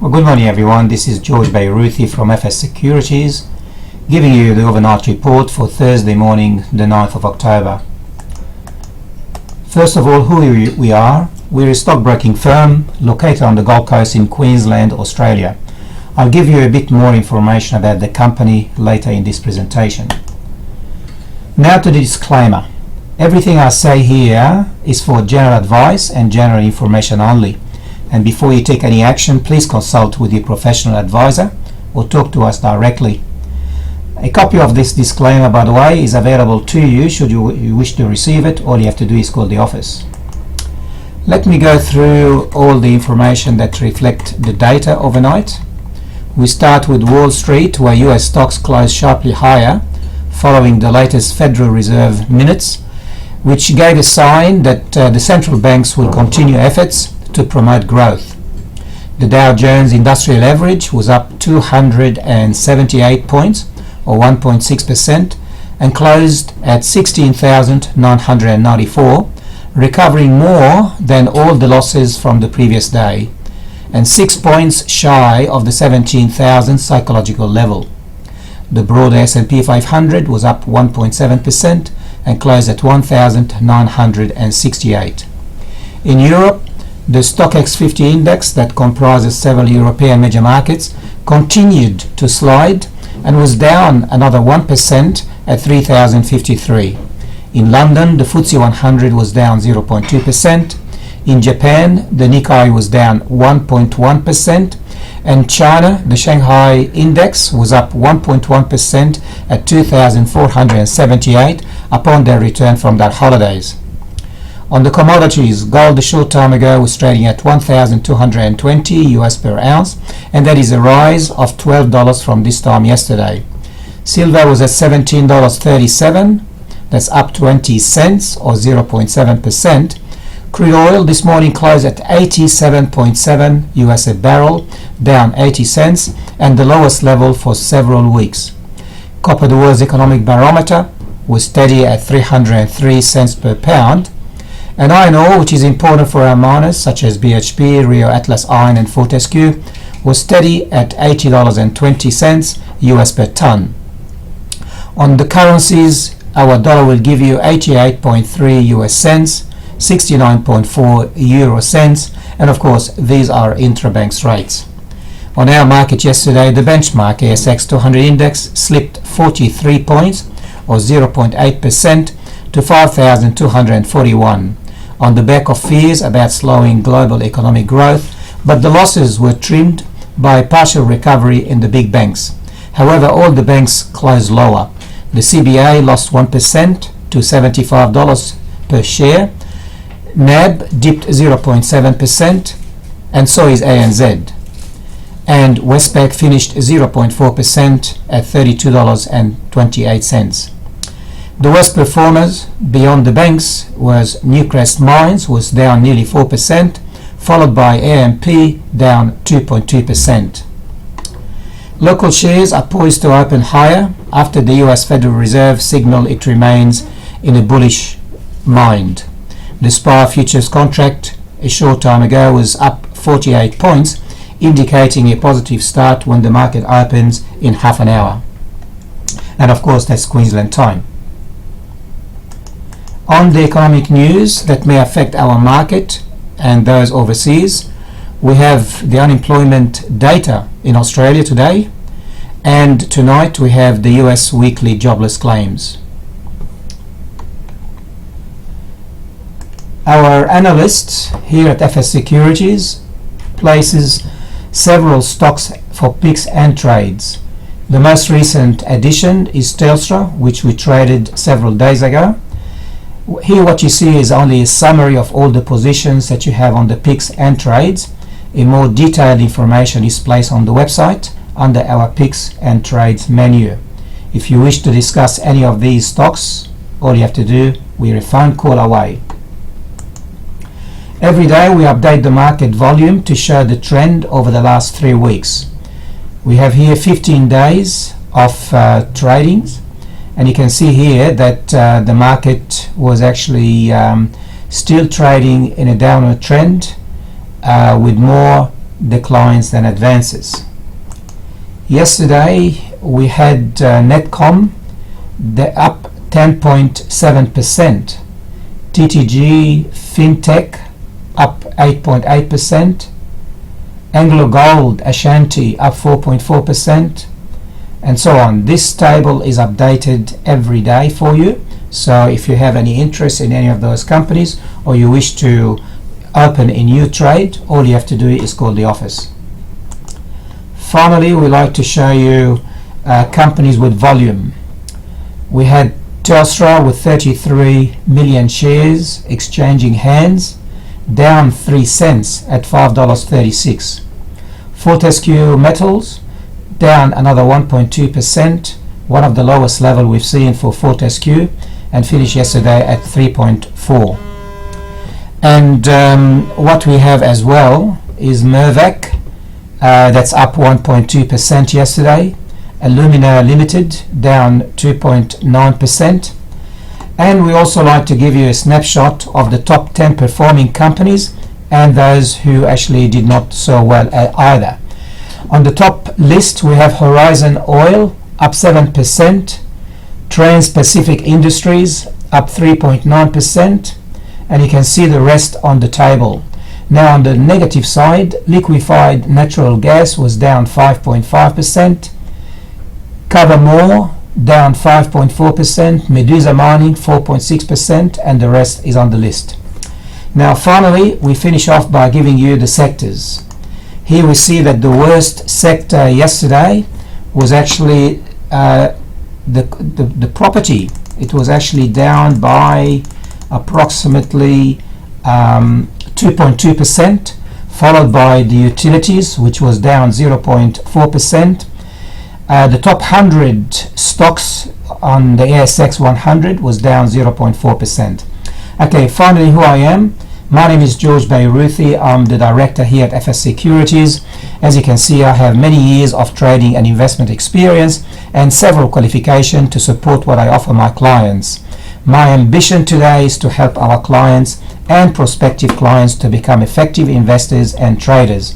Well, good morning everyone. This is George Beiruthi from FS Securities giving you the overnight report for Thursday morning, the 9th of October. First of all, who we are. We're a stockbroking firm located on the Gold Coast in Queensland, Australia. I'll give you a bit more information about the company later in this presentation. Now to the disclaimer. Everything I say here is for general advice and general information only. And before you take any action, please consult with your professional advisor or talk to us directly. A copy of this disclaimer, by the way, is available to you should you wish to receive it. All you have to do is call the office. Let me go through all the information that reflect the data overnight. We start with Wall Street, where US stocks closed sharply higher following the latest Federal Reserve minutes, which gave a sign that the central banks will continue efforts to promote growth. The Dow Jones Industrial Average was up 278 points or 1.6% and closed at 16,994, recovering more than all the losses from the previous day and 6 points shy of the 17,000 psychological level. The broader S&P 500 was up 1.7% and closed at 1,968. In Europe, the Stoxx 50 index that comprises several European major markets continued to slide and was down another 1% at 3,053. In London, the FTSE 100 was down 0.2%. In Japan, the Nikkei was down 1.1%. And China, the Shanghai index was up 1.1% at 2,478 upon their return from their holidays. On the commodities, gold a short time ago was trading at $1,220 US per ounce, and that is a rise of $12 from this time yesterday. Silver was at $17.37, that's up 20 cents or 0.7%. Crude oil this morning closed at 87.7 US a barrel, down 80 cents, and the lowest level for several weeks. Copper, the world's economic barometer, was steady at 303 cents per pound. And iron ore, which is important for our miners such as BHP, Rio Atlas Iron and Fortescue, was steady at $80.20 US per ton. On the currencies, our dollar will give you 88.3 US cents, 69.4 euro cents, and of course these are intrabank rates. On our market yesterday, the benchmark ASX 200 index slipped 43 points or 0.8% to 5,241 on the back of fears about slowing global economic growth, but the losses were trimmed by partial recovery in the big banks. However, all the banks closed lower. The CBA lost 1% to $75 per share. NAB dipped 0.7%, and so is ANZ. And Westpac finished 0.4% at $32.28. The worst performers beyond the banks was Newcrest Mines, was down nearly 4%, followed by AMP down 2.2%. Local shares are poised to open higher after the US Federal Reserve signaled it remains in a bullish mind. The SPAR futures contract a short time ago was up 48 points, indicating a positive start when the market opens in half an hour. And of course that's Queensland time. On the economic news that may affect our market and those overseas, we have the unemployment data in Australia today, and tonight we have the US weekly jobless claims. Our analysts here at FS Securities places several stocks for picks and trades. The most recent addition is Telstra, which we traded several days ago. Here what you see is only a summary of all the positions that you have on the picks and trades. A more detailed information is placed on the website under our picks and trades menu. If you wish to discuss any of these stocks, all you have to do, we're a phone call away. Every day we update the market volume to show the trend over the last 3 weeks. We have here 15 days of tradings. And you can see here that the market was actually still trading in a downward trend with more declines than advances. Yesterday we had Netcom up 10.7%, TTG FinTech up 8.8%, Anglo Gold Ashanti up 4.4%, and so on. This table is updated every day for you, so if you have any interest in any of those companies or you wish to open a new trade, all you have to do is call the office. Finally, we like to show you companies with volume. We had Telstra with 33 million shares exchanging hands, down 3 cents at $5.36. Fortescue Metals down another 1.2%, one of the lowest level we've seen for Fortescue, and finished yesterday at 3.4. And what we have as well is Mirvac, that's up 1.2% yesterday. Alumina Limited down 2.9%. And we also like to give you a snapshot of the top 10 performing companies and those who actually did not so well either. On the top list we have Horizon Oil up 7%, Trans-Pacific Industries up 3.9%, and you can see the rest on the table. Now on the negative side, liquefied natural gas was down 5.5%, Covermore down 5.4%, Medusa Mining 4.6%, and the rest is on the list. Now finally we finish off by giving you the sectors. Here we see that the worst sector yesterday was actually the property. It was actually down by approximately 2.2%, followed by the utilities, which was down 0.4%. The top 100 stocks on the ASX 100 was down 0.4%. Okay, finally, who I am. My name is George Beiruthi. I'm the director here at FS Securities. As you can see, I have many years of trading and investment experience and several qualifications to support what I offer my clients. My ambition today is to help our clients and prospective clients to become effective investors and traders.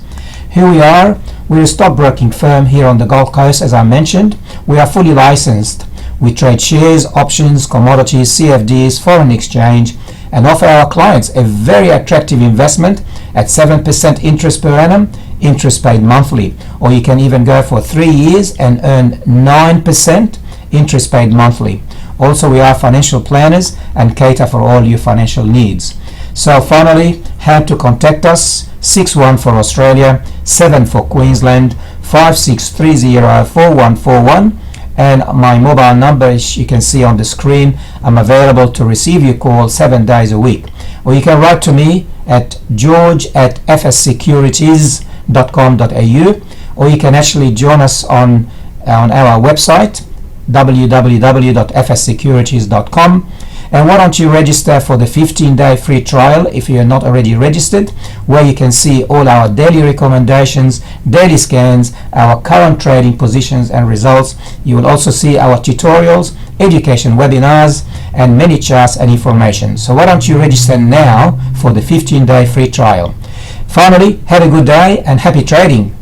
Here we are. We're a stockbroking firm here on the Gold Coast, as I mentioned. We are fully licensed. We trade shares, options, commodities, CFDs, foreign exchange, and offer our clients a very attractive investment at 7% interest per annum, interest paid monthly. Or you can even go for 3 years and earn 9% interest paid monthly. Also, we are financial planners and cater for all your financial needs. So finally, how to contact us: 61 for Australia, 7 for Queensland, 56304141, and my mobile number, as you can see on the screen. I'm available to receive your call 7 days a week. Or you can write to me at george@fssecurities.com.au, or you can actually join us on our website www.fssecurities.com. And why don't you register for the 15-day free trial if you are not already registered, where you can see all our daily recommendations, daily scans, our current trading positions and results. You will also see our tutorials, education webinars, and many charts and information. So why don't you register now for the 15-day free trial. Finally, have a good day and happy trading.